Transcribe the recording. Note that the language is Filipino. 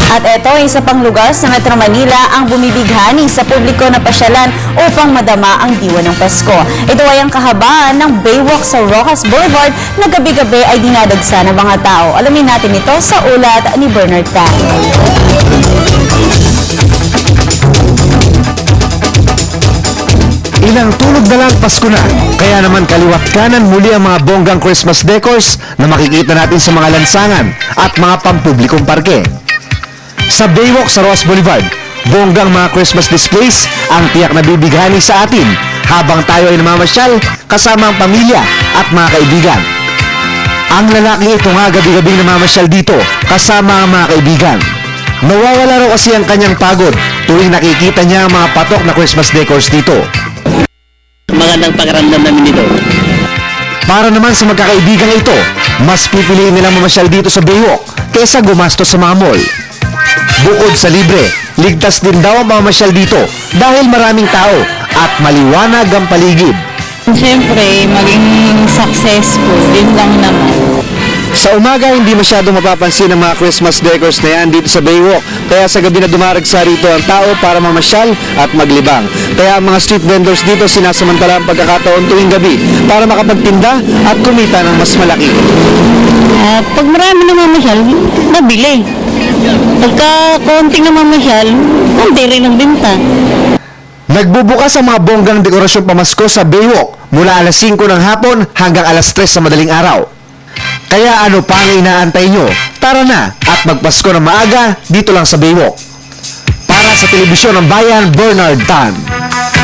At ito, isa pang lugar sa Metro Manila ang bumibighani sa publiko na pasyalan upang madama ang diwa ng Pasko. Ito ay ang kahabaan ng Baywalk sa Rojas Boulevard na gabi-gabi ay dinadagsa ng mga tao. Alamin natin ito sa ulat ni Bernard Tan. Ilang tulog na lang Pasko na, kaya naman kaliwat kanan muli ang mga bonggang Christmas decors na makikita natin sa mga lansangan at mga pampublikong parke. Sa Baywalk sa Rojas Boulevard, bonggang mga Christmas displays ang tiyak na bibighani sa atin habang tayo ay namamasyal kasama ang pamilya at mga kaibigan. Ang lalaki ito nga gabi-gabing namamasyal dito kasama ang mga kaibigan. Nawawala raw kasi ang kanyang pagod tuwing nakikita niya ang mga patok na Christmas decors dito. Magandang pakiramdam namin dito. Para naman sa magkakaibigang ito, mas pipiliin nilang mamasyal dito sa Baywalk kaysa gumastos sa mga mall. Bukod sa libre, ligtas din daw ang mamasyal dito dahil maraming tao at maliwanag ang paligid. Siyempre, maging successful, yun lang naman. Sa umaga, hindi masyadong mapapansin ang mga Christmas decors na yan dito sa Baywalk. Kaya sa gabi na dumaragsa rito ang tao para mamasyal at maglibang. Kaya ang mga street vendors dito sinasamantala ang pagkakataon tuwing gabi para makapagtinda at kumita ng mas malaki. Pag marami namamasyal, nabili. Pagka konting namamasyal, konti rin ang binta. Nagbubukas ang mga bonggang dekorasyon pamasko sa Baywalk mula alas 5 ng hapon hanggang alas 3 sa madaling araw. Kaya ano pa ang inaantay nyo? Tara na at magpasko ng maaga dito lang sa Baywalk. Para sa Telebisyon ng Bayan, Bernard Tan.